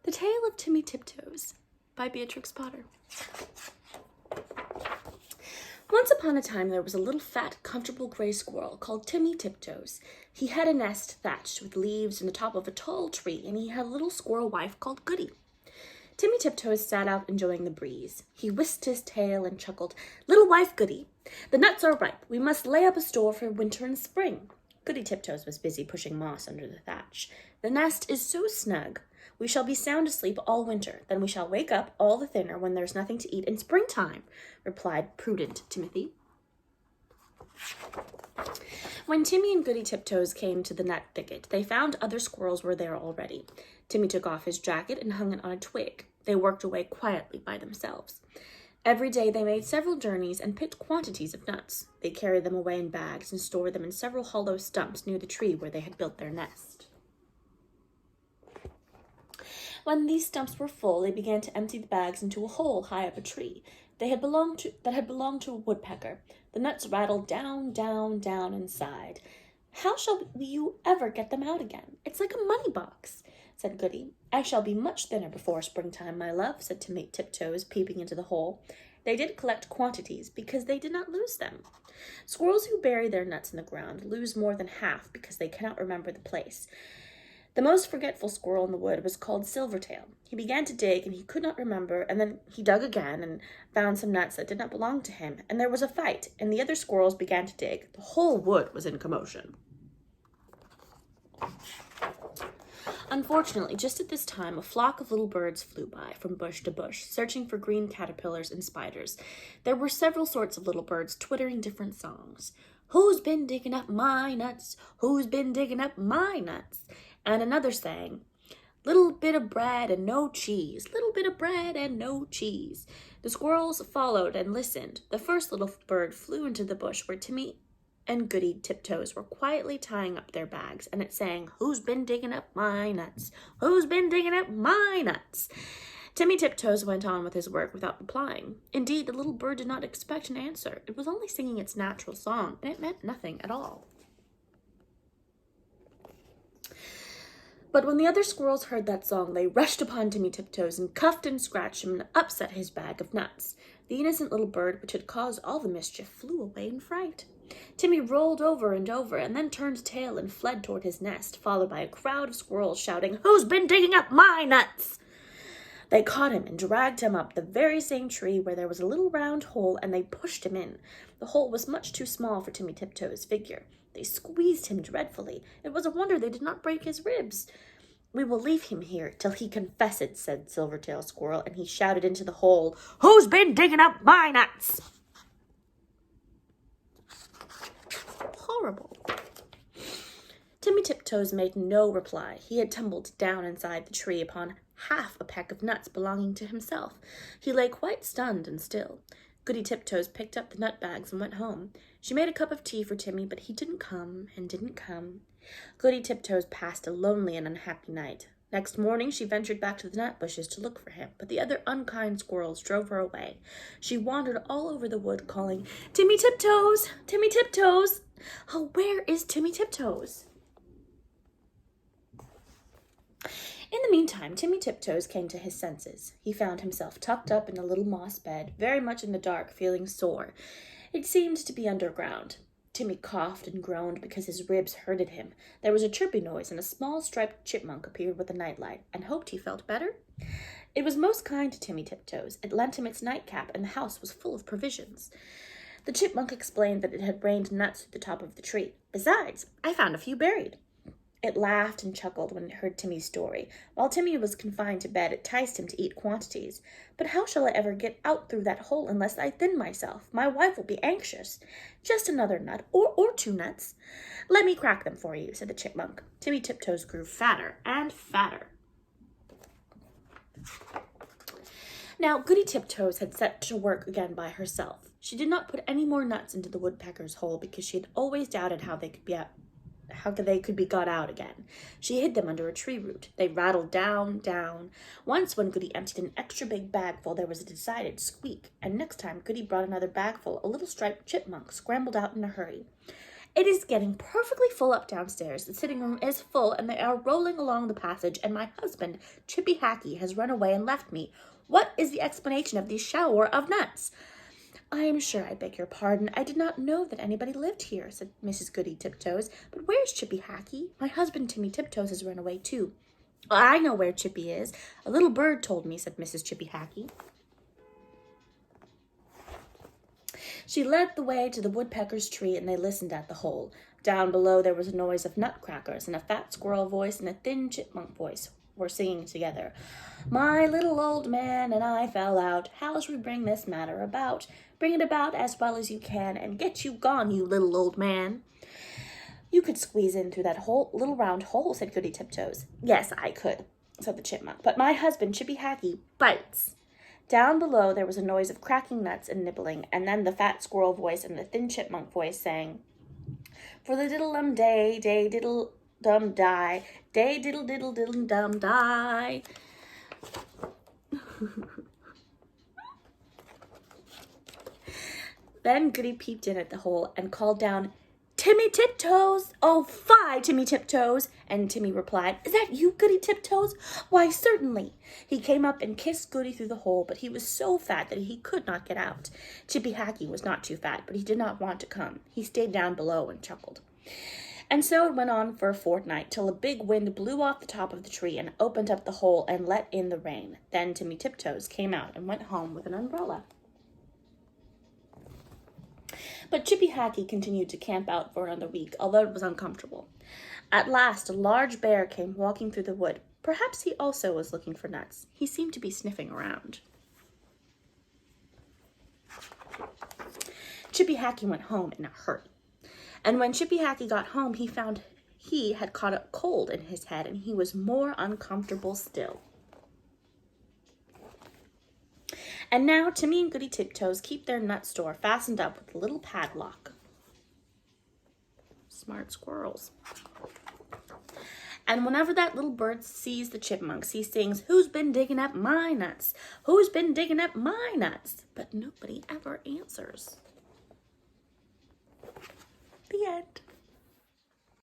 The Tale of Timmy Tiptoes by Beatrix Potter. Once upon a time there was a little fat, comfortable gray squirrel called Timmy Tiptoes. He had a nest thatched with leaves in the top of a tall tree, and he had a little squirrel wife called Goody. Timmy Tiptoes sat out enjoying the breeze. He whisked his tail and chuckled, "Little wife Goody, the nuts are ripe. We must lay up a store for winter and spring." Goody Tiptoes was busy pushing moss under the thatch. "The nest is so snug. We shall be sound asleep all winter. Then we shall wake up all the thinner when there's nothing to eat in springtime," replied prudent Timothy. When Timmy and Goody Tiptoes came to the nut thicket, they found other squirrels were there already. Timmy took off his jacket and hung it on a twig. They worked away quietly by themselves. Every day they made several journeys and picked quantities of nuts. They carried them away in bags and stored them in several hollow stumps near the tree where they had built their nest. When these stumps were full, they began to empty the bags into a hole high up a tree that had belonged to a woodpecker. The nuts rattled down, down, down inside. "How shall you ever get them out again? It's like a money box," said Goody. "I shall be much thinner before springtime, my love," said Timmy Tiptoes, peeping into the hole. They did collect quantities because they did not lose them. Squirrels who bury their nuts in the ground lose more than half because they cannot remember the place. The most forgetful squirrel in the wood was called Silvertail. He began to dig, and he could not remember, and then he dug again and found some nuts that did not belong to him, and there was a fight, and the other squirrels began to dig. The whole wood was in commotion. Unfortunately, just at this time, a flock of little birds flew by from bush to bush, searching for green caterpillars and spiders. There were several sorts of little birds twittering different songs. "Who's been digging up my nuts? Who's been digging up my nuts?" And another sang, "Little bit of bread and no cheese, little bit of bread and no cheese." The squirrels followed and listened. The first little bird flew into the bush where Timmy and Goody Tiptoes were quietly tying up their bags, and it sang, "Who's been digging up my nuts? Who's been digging up my nuts?" Timmy Tiptoes went on with his work without replying. Indeed, the little bird did not expect an answer. It was only singing its natural song, and it meant nothing at all. But when the other squirrels heard that song, they rushed upon Timmy Tiptoes and cuffed and scratched him and upset his bag of nuts. The innocent little bird, which had caused all the mischief, flew away in fright. Timmy rolled over and then turned tail and fled toward his nest, followed by a crowd of squirrels shouting, "Who's been digging up my nuts?" They caught him and dragged him up the very same tree where there was a little round hole, and they pushed him in. The hole was much too small for Timmy Tiptoes' figure. They squeezed him dreadfully. It was a wonder they did not break his ribs. "We will leave him here till he confesses," said Silvertail Squirrel, and he shouted into the hole, "Who's been digging up my nuts?" Horrible. Timmy Tiptoes made no reply. He had tumbled down inside the tree upon half a peck of nuts belonging to himself. He lay quite stunned and still. Goody Tiptoes picked up the nut bags and went home. She made a cup of tea for Timmy, but he didn't come and didn't come. Goody Tiptoes passed a lonely and unhappy night. Next morning she ventured back to the nut bushes to look for him, but the other unkind squirrels drove her away. She wandered all over the wood, calling, "Timmy Tiptoes! Timmy Tiptoes! Oh, where is Timmy Tiptoes?" In the meantime, Timmy Tiptoes came to his senses. He found himself tucked up in a little moss bed, very much in the dark, feeling sore. It seemed to be underground. Timmy coughed and groaned because his ribs hurted him. There was a chirpy noise, and a small striped chipmunk appeared with a nightlight, and hoped he felt better. It was most kind to Timmy Tiptoes. It lent him its nightcap, and the house was full of provisions. The chipmunk explained that it had rained nuts through the top of the tree. "Besides, I found a few buried." It laughed and chuckled when it heard Timmy's story. While Timmy was confined to bed, it enticed him to eat quantities. "But how shall I ever get out through that hole unless I thin myself? My wife will be anxious." "Just another nut, or 2 nuts." "Let me crack them for you," said the chipmunk. Timmy Tiptoes grew fatter and fatter. Now, Goody Tiptoes had set to work again by herself. She did not put any more nuts into the woodpecker's hole because she had always doubted how they could be got out again. She hid them under a tree root. They rattled down, down. Once when Goody emptied an extra big bagful, there was a decided squeak, and next time Goody brought another bagful, a little striped chipmunk scrambled out in a hurry. It is getting perfectly full up downstairs. The sitting room is full, and they are rolling along the passage, and my husband, Chippy Hackey, has run away and left me. What is the explanation of this shower of nuts?" "I am sure I beg your pardon. I did not know that anybody lived here," said Mrs. Goody Tiptoes. "But where's Chippy Hackey? My husband, Timmy Tiptoes, has run away too." "I know where Chippy is. A little bird told me," said Mrs. Chippy Hackey. She led the way to the woodpecker's tree, and they listened at the hole. Down below there was a noise of nutcrackers, and a fat squirrel voice and a thin chipmunk voice were singing together. "My little old man and I fell out. How shall we bring this matter about? Bring it about as well as you can, and get you gone, you little old man." "You could squeeze in through that little round hole," said Goody Tiptoes. "Yes, I could," said the chipmunk, "but my husband, Chippy Hackey, bites." Down below there was a noise of cracking nuts and nibbling, and then the fat squirrel voice and the thin chipmunk voice sang, "For the diddle-dum day, day diddle-dum die, day diddle-diddle-diddle-dum die." Then Goody peeped in at the hole and called down, "Timmy Tiptoes! Oh, fie, Timmy Tiptoes!" And Timmy replied, "Is that you, Goody Tiptoes?" "Why, certainly." He came up and kissed Goody through the hole, but he was so fat that he could not get out. Chippy Hackey was not too fat, but he did not want to come. He stayed down below and chuckled. And so it went on for a fortnight, till a big wind blew off the top of the tree and opened up the hole and let in the rain. Then Timmy Tiptoes came out and went home with an umbrella. But Chippy Hackey continued to camp out for another week, although it was uncomfortable. At last a large bear came walking through the wood. Perhaps he also was looking for nuts. He seemed to be sniffing around. Chippy Hackey went home in a hurry. And when Chippy Hackey got home, he found he had caught a cold in his head, and he was more uncomfortable still. And now Timmy and Goody Tiptoes keep their nut store fastened up with a little padlock. Smart squirrels. And whenever that little bird sees the chipmunks, he sings, "Who's been digging up my nuts? Who's been digging up my nuts?" But nobody ever answers. The end.